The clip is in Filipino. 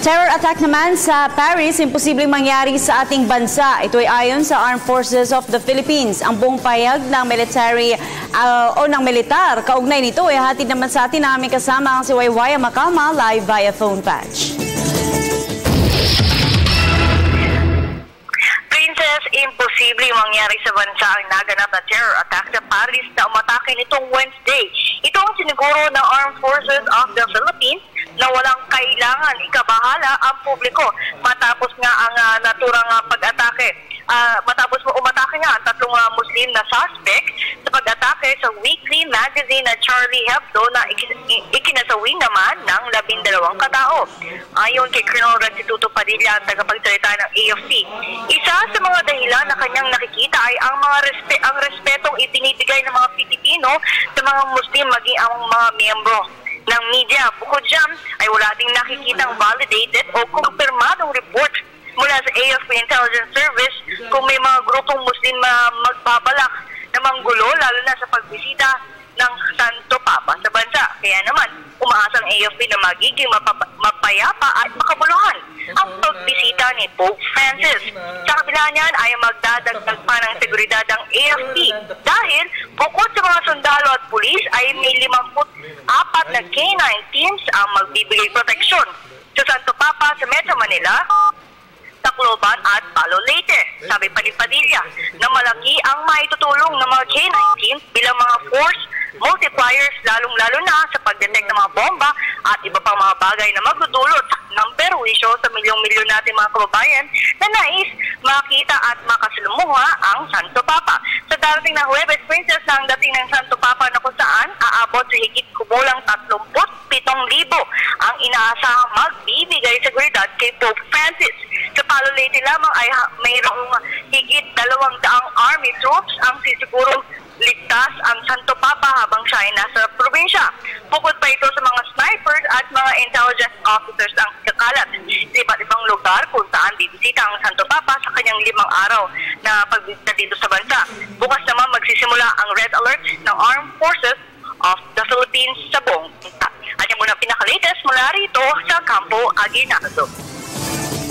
Terror attack naman sa Paris, imposibleng mangyari sa ating bansa. Ito ay ayon sa Armed Forces of the Philippines. Ang buong payag ng military o ng militar, kaugnay nito ay hatid naman sa atin na aming kasama ang si Waywaya Makama live via phone patch. Imposible mangyari sa bansa ang naganap na terror attack sa Paris na umatake nitong Wednesday. Ito ang siniguro ng Armed Forces of the Philippines na walang kailangan ikabahala ang publiko matapos nga ang naturang pag-atake. Matapos umatake nga ang tatlong Muslim na suspect sa pag-atake sa weekly magazine na Charlie Hebdo na ikinasawi naman ng 12 katao. Ayon kay Colonel Restituto Padilla, ang tagapagsalita ng AFP, isa sa mga dahilan na kanyang nakikita ay ang respetong ibinibigay ng mga Pilipino sa mga Muslim maging ang mga miyembro ng media. Bukod dyan ay wala ding nakikitang validated o kumpirmadong report mula sa AFP Intelligence Service kung may mga grupong Muslim magbabalak na manggulo lalo na sa pagbisita ng Santo Papa sa bansa. Kaya naman, umaasa ang AFP na magiging mapayapa at makabuluhan ang pagbisita ni Pope Francis. Sa kabila niyan ay magdadagdag pa ng seguridad ang AFP dahil bukod sa mga sundalo at pulis ay may 54 na K9 teams ang magbibigay proteksyon sa Santo Papa sa Metro Manila, Tacloban at Palo Leyte. Sabi pa ni Padilla na malaki ang maitutulong ng mga K9 teams bilang mga force multipliers lalong-lalo na sa pagdetect ng mga bomba at iba pang mga bagay na magdudulot ng perwisyo sa milyong-milyon natin mga kababayan na nais makita at makasalumuha ang Santo Papa. Sa darating na Huwebes, Princess, na ang dating ng Santo Papa na kung saan aabot sa higit kumulang 37,000 ang inaasahang magbibigay seguridad kay Pope Francis. Sa Palo Leyte lamang ay mayroong higit 200 army troops ang sisigurong ligtas ang Santo Papa habang siya ay nasa probinsya. Bukod pa ito sa mga snipers at mga intelligence officers ang kakalat sa iba't ibang lugar kung saan bibisita ang Santo Papa sa kanyang 5 araw na pagbisita dito sa bansa. Bukas naman magsisimula ang red alert ng Armed Forces of the Philippines sa buong bansa. At yung muna pinaka-latest mula rito sa Campo Aguinaldo.